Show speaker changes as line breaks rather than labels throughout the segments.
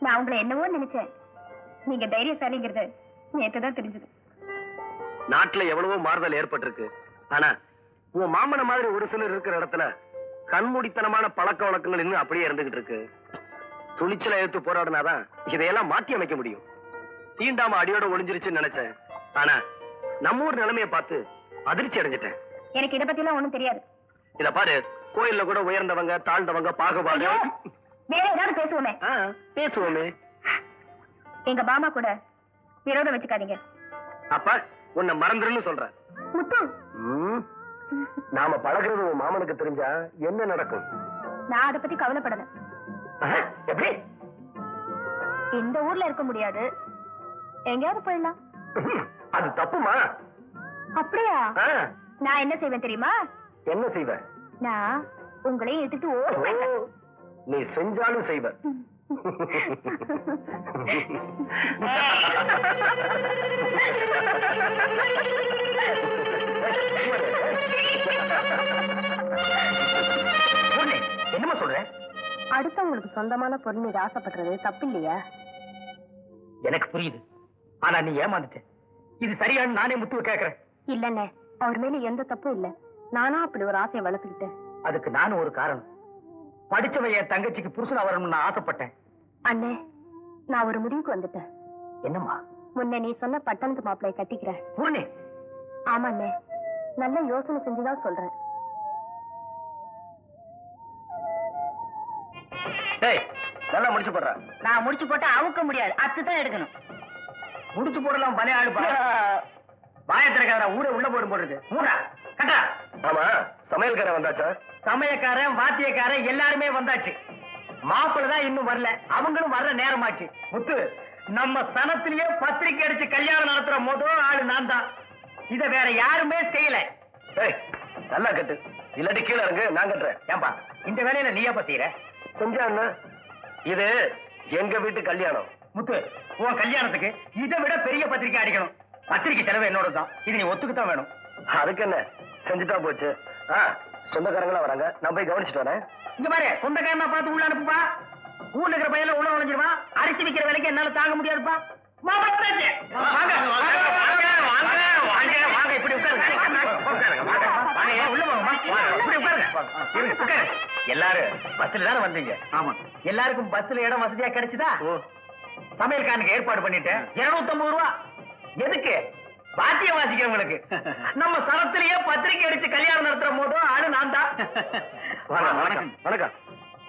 நான் உங்களை என்னவோ நினைச்சேன். நீங்க தைரியசாலிங்கிறது நேற்றுதான் தெரிஞ்சது.
நாட்டுல எவ்வளவோ மாறுதல் ஏற்பட்டிருக்கு. ஆனா உன் மாமன மாதிரி ஒரு சிலர் இருக்கிற இடத்துல கண்மூடித்தனமான பழக்க வழக்கங்கள் இன்னும் அப்படியே இருந்துகிட்டு இருக்கு. துணிச்சலை எடுத்து போராடினாதான் இதையெல்லாம் மாற்றி அமைக்க முடியும். தீண்டாம அடியோட ஒளிஞ்சிருச்சுன்னு நினைச்சேன். ஆனா நம்ம ஊர் நிலைமையை பார்த்து அதிர்ச்சி அடைஞ்சிட்டேன்.
எனக்கு இதை பத்தி எல்லாம் ஒண்ணும் தெரியாது.
இத பாரு, கோயில்ல கூட உயர்ந்தவங்க தாழ்ந்தவங்க பாகுபாடு.
வேற ஏதாவது பேசுவோமே.
பேசுவோமே.
எங்க மாமா கூட விரோதம் வச்சுக்காதீங்க.
அப்ப உன்னை மறந்துருன்னு சொல்ற.
முத்து,
நாம பழகிறது உன் மாமனுக்கு தெரிஞ்சா என்ன நடக்கும்?
நான் அதை பத்தி கவலைப்படல.
எப்படி?
இந்த ஊர்ல இருக்க முடியாது, எங்கேயாவது போயிடலாம்.
அது தப்புமா?
அப்படியா? நான் என்ன செய்வேன் தெரியுமா?
என்ன செய்வ?
நான் உங்களையும் எடுத்துட்டு ஓடுவேன்.
நீ செஞ்சாலும் செய்வ. என்னமா சொல்ற?
அடுத்தவங்களுக்கு சொந்தமான பொருள் மீது ஆசைப்படுறது தப்பு இல்லையா?
எனக்கு புரியுது. ஆனா நீ ஏமாந்துட்ட. இது சரியான நானே முத்துவ கேக்குறேன்.
இல்லண்ணே, அவர் மேல எந்த தப்பும் இல்ல. நானா அப்படி ஒரு ஆசையை வளர்த்துக்கிட்டேன்.
அதுக்கு நானும் ஒரு காரணம். படிச்சவன் என் தங்கச்சிக்கு புருஷனா வரணும்னு நான் ஆசைப்பட்டேன்.
அண்ணே, நான் ஒரு முடிவுக்கு வந்துட்டேன்.
என்னம்மா?
முன்ன நீ சொன்ன பட்டணத்து மாப்பிளைய கட்டிக்கிறேன்.
பூர்ணி.
ஆமா அண்ணே, நல்ல யோசனை செஞ்சுதான் சொல்றேன்.
நல்லா முடிச்சு போடுற.
நான் முடிச்சு போட்டா அவுக்க முடியாது, அத்துதான் எடுக்கணும்.
முடிச்சு போடலாம். பலே ஆளுப்பா. வாயத்திரக்கார ஊரை உள்ள போடும் போடுறது. மூடா கட்டா. ஆமா, சமையல்காரன் வந்தாச்சா? சமயக்காரன் வாத்தியக்காரன் எல்லாருமே வந்தாச்சு. மாப்பிள்ள தான் இன்னும் வரல. அவங்களும் வர்ற நேரமாச்சு. முத்து, நம்ம சனத்திலேயே பத்திரிக்கை அடிச்சு கல்யாணம் நடத்துற முதல் ஆளு நான் தான். இத வேற யாருமே செய்யல. நல்லா கட்டு, இல்லாட்டி கீழே இறங்கு, நான் கட்டுறேன். ஏன்பா இந்த வேலையில நீ எப்ப செய்யற? கொஞ்சம் என்ன, இது எங்க வீட்டு கல்யாணம். முத்து, உன் கல்யாணத்துக்கு இதை விட பெரிய பத்திரிக்கை அடிக்கணும். பத்திரிக்கை செலவு என்னோட தான். இது நீ ஒத்துக்குத்தான் வேணும். அதுக்கு என்ன, செஞ்சுட்டா போச்சு. சொந்தக்காரங்களா வராங்க, நான் போய் கவனிச்சுட்டு வரேன். இங்க பாரு, சொந்தக்காரனா பார்த்து உள்ள அனுப்புப்பா. ஊர்ல இருக்கிற பையன் உள்ள நுழைஞ்சிருவா. அரிசி விக்கிற வேலைக்கு என்னால தாங்க முடியாதுப்பா. எல்லாரும் பஸ்ல தானே வந்தீங்க? ஆமா. எல்லாருக்கும் பஸ்ல இடம் வசதியா கிடைச்சுதா? சமையல்காரனுக்கு ஏற்பாடு பண்ணிட்டேன். 250 ரூபா. எதுக்கு? பாத்தியம் வாசிக்கிறவங்களுக்கு. நம்ம சனத்திலேயே பத்திரிக்கை அடிச்சு கல்யாணம் நடத்துற போதும் ஆளு நான் தான். வணக்கம். வணக்கம்.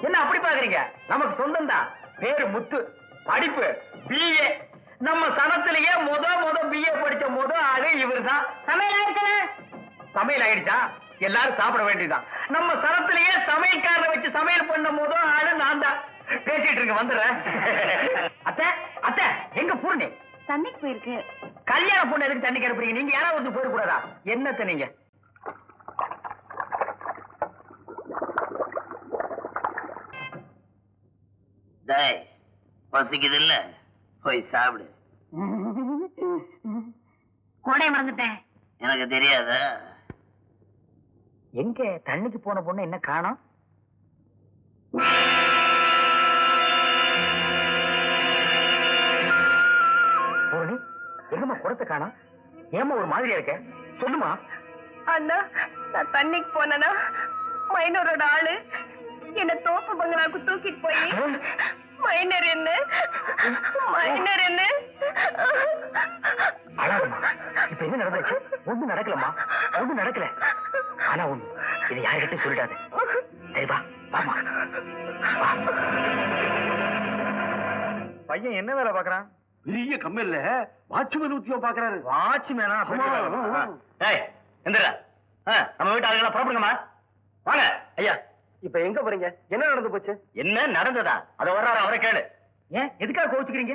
என்ன அப்படி பாக்குறீங்க? நமக்கு சொந்தம் தான். பேரு முத்து. படிப்பு BA. நம்ம சனத்திலேயே முத BA படிச்ச ஆளு இவரு தான். சமையல் ஆயிடுச்சா? எல்லாரும் சாப்பிட வேண்டியதான். நம்ம சனத்திலேயே சமையல்காரரை வச்சு சமையல் பண்ண போதும் ஆளு நான் தான். பேசிட்டு இருக்க, வந்துடுறேன். அத்தை அத்தை, எங்க பூர்ணி?
தண்ணிக்கு போயிருக்கு.
கல்யாண பொண்ணு எதுக்கு தண்ணி கருப்புறீங்க? நீங்க யாராவது போயிடக்கூடாதா? என்னத்த நீங்க? பசிக்குது இல்ல, போய் சாப்பிடு.
கோடை மறந்துட்டேன்.
எனக்கு தெரியாத. எங்க தண்ணிக்கு போன பொண்ணு என்ன காணோம்? பூரணி, எங்கம்மா குடத்தை காணோம்? ஏமா ஒரு மாதிரியா இருக்க? சொல்லுமா.
அண்ணா, நான் தண்ணிக்கு போனா மைனரோட ஆளு என்ன தோப்பு பங்களாக்கு தூக்கிட்டு போய் மைனர் என்ன
அழாதம்மா. இப்ப என்ன நடந்துச்சு? ஒண்ணு நடக்கலம்மா, ஒண்ணு நடக்கல. ஆனா ஒண்ணு, இது யாருக்கிட்ட சொல்லிடாது. சரி வா, வாமா.
பையன் என்ன வேலை பாக்குறான்? பெரிய கம்பெனில வாட்ச்மேன் உத்தியோகம் பாக்குறாரு.
வாட்ச்மேனா? எந்திரா. நம்ம வீட்டு ஆளுங்களா புறப்படுங்கம்மா. வாங்க. ஐயா, இப்ப எங்க போறீங்க? என்ன நடந்து போச்சு? என்ன நடந்ததா? அத வர்றாரு, அவரை கேளு. ஏன் எதுக்காக கோவிச்சுக்கிறீங்க?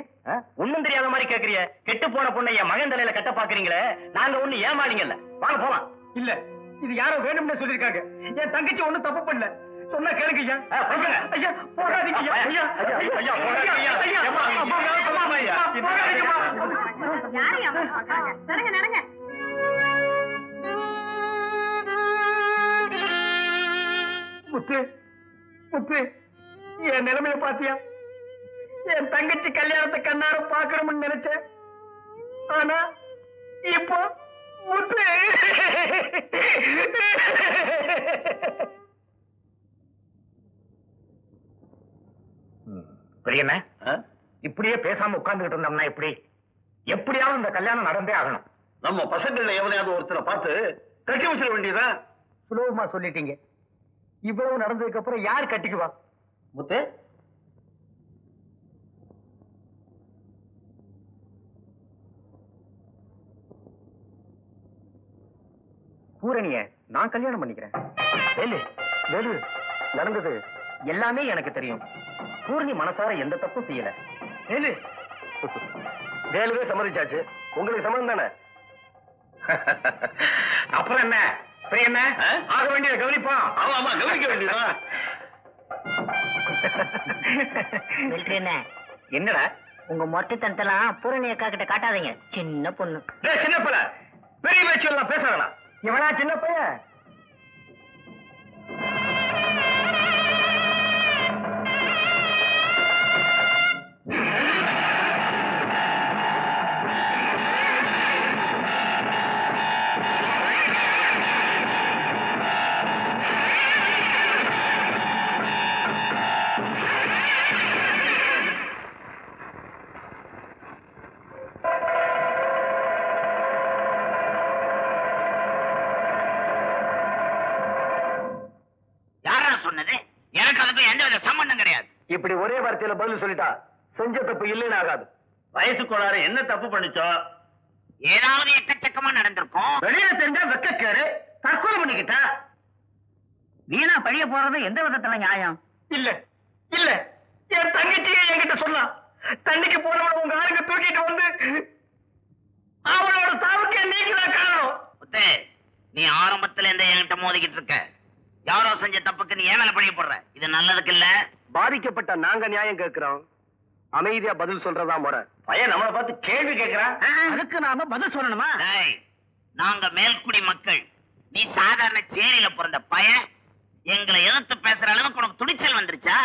ஒண்ணும் தெரியாத மாதிரி கேக்குறீங்க. கெட்டு போன பொண்ணை என் மகன் தலையில கட்ட பாக்குறீங்களே. நாங்க ஒண்ணு ஏமாளிங்கல்ல. வாங்க போலாம்.
இல்ல, இது யாரோ வேணும்னு சொல்லிருக்காங்க. என் தங்கச்சி ஒண்ணும் தப்பு பண்ணல. சொன்னா கேளுங்க ஐயா. ஐயா போகாதீங்க ஐயா. ஐயா ஐயா போகாதீங்க ஐயா. ஐயா அம்மா ஐயா போகாதீங்க.
யாரையா பாக்காங்க? நடங்க.
முத்து முத்து, என் நிலைமைய பாத்தியா?
என் தங்கச்சி கல்யாணத்தை கண்ணார பாக்கணும்னு நினைச்சேன். ஆனா இப்போ முத்து
பெரியண்ண, இப்படியே பேசாம உட்கார்ந்துகிட்டு இருந்தோம்னா எப்படி? எப்படியாவது இந்த கல்யாணம் நடந்தே ஆகணும்.
நம்ம பசங்கள்ல எவனையாவது ஒருத்தரை பார்த்து கட்டி வச்சிட வேண்டியதான்.
சுலபமா சொல்லிட்டீங்க. இவ்வளவு நடந்ததுக்கு அப்புறம் யார் கட்டிக்குவா?
முத்து,
பூரணிய நான் கல்யாணம் பண்ணிக்கிறேன். வேலு, வேலு, நடந்தது எல்லாமே எனக்கு தெரியும். பூரணி மனசார எந்த தப்பும் செய்யல. வேலு,
வேலுவே சம்மதிச்சாச்சு. உங்களுக்கு சம்மதம் தானே?
அப்புறம் என்ன பெரியண்ண, ஆக வேண்டியதை கவனிப்போம்.
ஆமா ஆமா, கவனிக்க வேண்டியதான்.
என்னடா
உங்க மொட்டைத்தனத்தெல்லாம் பூரணி அக்கா கிட்ட காட்டாதீங்க. சின்ன பொண்ணு.
சின்ன பிள்ளை, பெரிய பேச்சு எல்லாம் பேச வேணாம்.
இவனா சின்ன பையன்?
இப்படி ஒரே வார்த்தையில பதில் சொல்லிட்டா செஞ்ச தப்பு இல்லைன்னு ஆகாது.
வயசு கோளாறு என்ன தப்பு பண்ணிச்சோ?
ஏதாவது எக்கச்சக்கமா நடந்திருக்கும்.
வெளியில தெரிஞ்சா வெக்கக்காரு தற்கொலை பண்ணிக்கிட்டா.
வீணா பழிய போறது எந்த விதத்துல நியாயம்?
இல்ல இல்ல, என் தங்கச்சியை என்கிட்ட சொல்லலாம். தண்ணிக்கு போனவன உங்க ஆளுங்க தூக்கிட்டு வந்து அவளோட சாவுக்கு நீங்க தான் காரணம்.
முத்தே, நீ ஆரம்பத்துல இருந்தே என்கிட்ட மோதிக்கிட்டு இருக்க. யாரோ செஞ்ச தப்புக்கு நீ ஏன் மேல பழிய போடுற? இது நல்லதுக்கு இல்ல.
பாதிக்கப்பட்ட நாங்க நியாயம் கேட்கிறோம். அமைதியா பதில் சொல்றதா முறை.
பையன் நம்மளை பார்த்து கேள்வி கேட்கிறான்.
அதுக்கு நாம பதில் சொல்லணுமா?
டேய், நாங்க மேல்குடி மக்கள். நீ சாதாரண சேரியில பிறந்த பையன். எங்களை எதிர்த்து பேசுற அளவுக்கு உனக்கு துணிச்சல் வந்துருச்சா?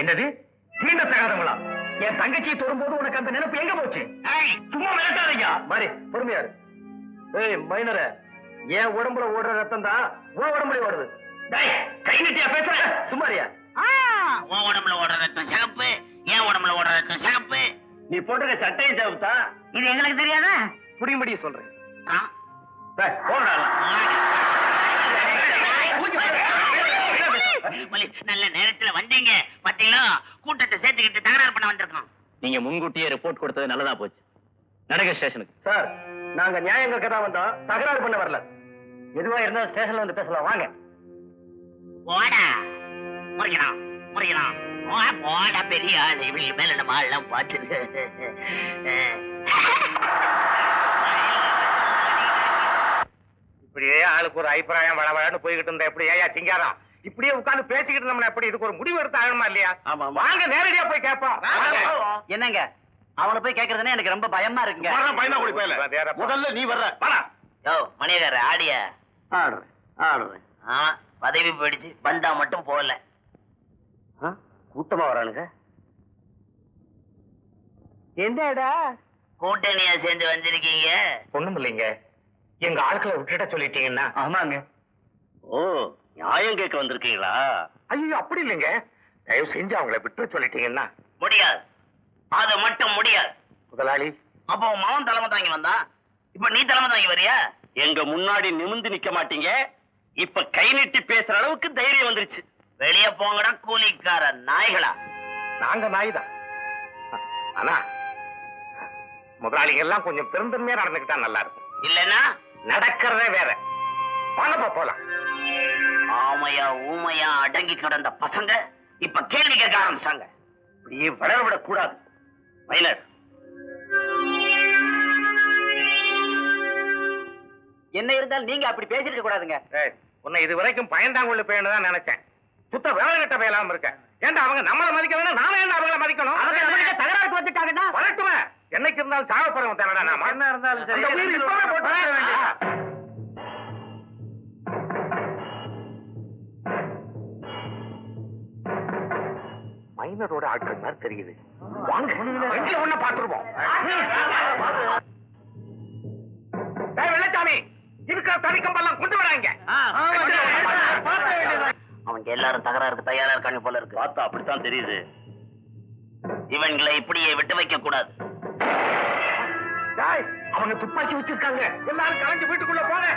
என்னது தீண்ட தகாதவங்களா? என் தங்கச்சியை தொடும்போது உனக்கு அந்த நினைப்பு எங்க போச்சு?
ஏய்,
சும்மா மிரட்டாதீங்க.
மாதிரி பொறுமையாரு. ஏய் மைனர, என் உடம்புல ஓடுற ரத்தம் தான் உன் உடம்புல ஓடுது.
டேய், கை நீட்டியா பேசுற?
சும்மாரியா?
உன் உடம்புல ஓடுற ரத்தம் சிகப்பு, என் உடம்புல ஓடுற ரத்தம் சிகப்பு.
நீ போட்டுக்க சட்டையும் சாப்பிட்டா
இது எங்களுக்கு தெரியாதா?
புரியும்படியும் சொல்றேன்.
ஆ? நல்ல நேரத்துல வந்தீங்க பாத்தீங்களா? கூட்டத்தை சேர்த்துக்கிட்டு தகராறு பண்ண வந்திருக்கோம்.
நீங்க முன்கூட்டியே ரிப்போர்ட் கொடுத்தது நல்லதா போச்சு. நடக்க ஸ்டேஷனுக்கு.
சார், நாங்க நியாயம் கேட்க தான் வந்தோம், தகராறு பண்ண வரல. எதுவா இருந்தாலும் ஸ்டேஷன்ல வந்து பேசலாம், வாங்க.
போடா, முறைக்கிறான் முறைக்கிறான். போடா பெரிய ஆள். இவங்க மேல நம்ம ஆள்லாம் பார்த்துட்டு
இப்படியே ஆளுக்கு ஒரு அபிப்பிராயம் வளவளன்னு போய்கிட்டு இருந்தா எப்படி? ஏயா சிங்காரம், இப்படியே உட்கார்ந்து பேசிக்கிட்டு இருந்தோம்னா எப்படி? இதுக்கு ஒரு முடிவு எடுத்து ஆகணுமா இல்லையா?
ஆமா.
வாங்க நேரடியா போய் கேட்போம்.
என்னங்க அவளை போய் கேக்குறதுன்னா எனக்கு ரொம்ப பயமா இருக்குங்க.
பயமா கூடி போயில. முதல்ல நீ வர்ற.
வாடா.
யோ மணியக்கார ஆடிய
ஆடுறேன் ஆடுறேன்.
பதவி போயிடுச்சு, பந்தா மட்டும் போகல.
கூட்டமா வரானுங்க.
என்னடா
கூட்டணியா சேர்ந்து வந்திருக்கீங்க?
ஒண்ணும் இல்லைங்க, எங்க ஆட்களை விட்டுட்ட சொல்லிட்டீங்கன்னா.
ஆமாங்க.
ஓ, நியாயம் கேட்க வந்திருக்கீங்களா?
ஐயோ அப்படி இல்லைங்க, தயவு செஞ்சு அவங்கள விட்டு சொல்லிட்டீங்கன்னா.
முடியாது, அது மட்டும் முடியாது.
முதலாளி,
அப்போ உன் மகன் தலைமை தாங்கி வந்தா, இப்ப நீ தலைமை தாங்கி வரியா?
எங்க முன்னாடி நிமிந்து நிக்க மாட்டீங்க. இப்ப கை நீட்டி பேசுற அளவுக்கு தைரியம் வந்துருச்சு.
வெளிய போங்கடா கூலிக்கார நாய்களா.
நாங்க நாய்தான். ஆனா முதலாளிகள் எல்லாம் கொஞ்சம் பெருந்தன்மையா நடந்துக்கிட்டா நல்லா இருக்கும்.
இல்லன்னா
நடக்கிறதே வேற. வாங்கப்பா போலாம்.
ஆமையா ஊமையா அடங்கி கிடந்த பசங்க இப்ப கேள்வி கேட்க ஆரம்பிச்சாங்க.
இப்படியே வளரவிடக் கூடாது. மைனர்,
என்ன இருந்தாலும் நீங்க அப்படி பேசிருக்க கூடாதுங்க.
உன்னை இது வரைக்கும் பயந்தாங்குள்ள பையன் தான் நினைச்சேன். சுத்த வேலை கட்ட பையலாம இருக்க. ஏன்டா அவங்க நம்மளை மதிக்க வேணும், நாம ஏன்டா அவங்கள மதிக்கணும்?
தகராறுக்கு வந்துட்டாங்கன்னா
வரட்டுமே. என்னைக்கு இருந்தாலும் சாவ போறவன் தானடா நாம. என்ன இருந்தாலும் சரி. அந்த உயிர் இப்பவே போட்டு வைக்க வேண்டியதா?
மைனரோட ஆட்கள் மாதிரி தெரியுது. வாங்க ஒண்ணு பாத்துருவோம். வெள்ளச்சாமி இருக்கிற தனிக்கம்பெல்லாம் கொண்டு வராங்க.
அவங்க எல்லாரும் தகராறுக்கு தயாரா இருக்காங்க போல இருக்கு.
பார்த்தா அப்படித்தான் தெரியுது.
இவங்களை இப்படியே விட்டு வைக்க கூடாது.
அவங்க துப்பாக்கி வச்சிருக்காங்க. எல்லாரும் கலைஞ்சு வீட்டுக்குள்ள போங்க.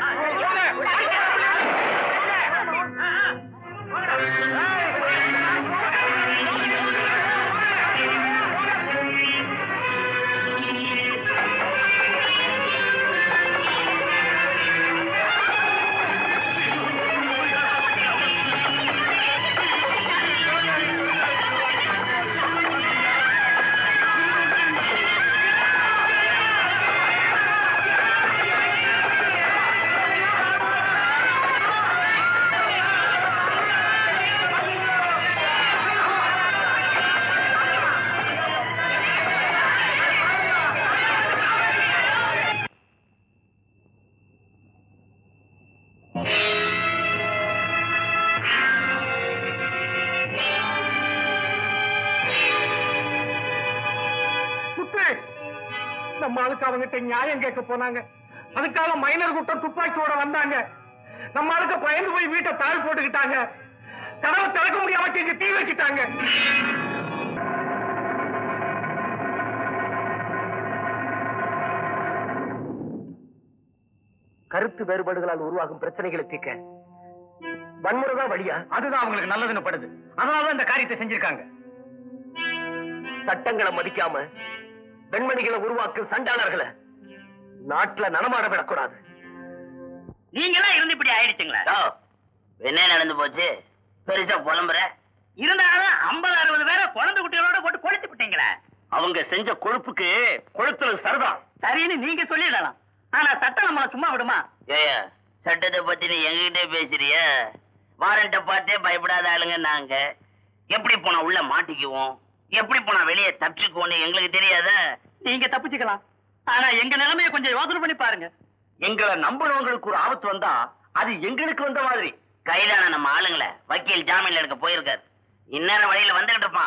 நம்ம ஆளுக்கு அவங்கிட்ட நியாயம் கேட்க போனாங்க. அதுக்காக மைனர் கூட்டம் துப்பாக்கியோட வந்தாங்க. நம்ம ஆளுக்கு பயந்து போய் வீட்டை தாழ் போட்டுக்கிட்டாங்க. கதவை திறக்க முடியாம இங்க தீ வச்சுட்டாங்க.
கருத்து வேறுபாடுகளால் உருவாகும் பிரச்சனைகளை தீர்க்க வன்முறைதான் வழியா?
அதுதான் அவங்களுக்கு நல்லதுன்னு படுது. அதனாலதான் இந்த காரியத்தை செஞ்சிருக்காங்க.
சட்டங்களை மதிக்காம பெண்மணிகளை உருவாக்கும் சண்டாளர்களை நாட்டுல நடமாட விடக்கூடாது.
நீங்களா இருந்து இப்படி ஆயிடுச்சுங்களா? என்ன நடந்து போச்சு? பெருசா புலம்புற இருந்தாலும் 50-60 பேரை குழந்தை குட்டிகளோட போட்டு கொளுத்து விட்டீங்களா?
அவங்க செஞ்ச கொழுப்புக்கு கொளுத்துறது சரிதான்.
சரின்னு நீங்க சொல்லிடலாம். ஆனா சட்டம் நம்மள சும்மா விடுமா? ஏயா சட்டத்தை பத்தி நீ எங்ககிட்டே பேசுறிய? வாரண்ட பார்த்தே பயப்படாத ஆளுங்க நாங்க. எப்படி போனா உள்ள மாட்டிக்குவோம், எப்படி போனா வெளியே தப்பிச்சுக்குவோன்னு எங்களுக்கு தெரியாத? நீங்க தப்பிச்சுக்கலாம். ஆனா எங்க நிலைமைய கொஞ்சம் யோசனை பண்ணி பாருங்க.
எங்களை நம்பினவங்களுக்கு ஒரு ஆபத்து வந்தா அது எங்களுக்கு வந்த மாதிரி.
கைதான நம்ம ஆளுங்களை வக்கீல் ஜாமீன்ல எடுக்க போயிருக்காரு. இந்நேரம் வழியில வந்துகிட்டு இருப்பான்.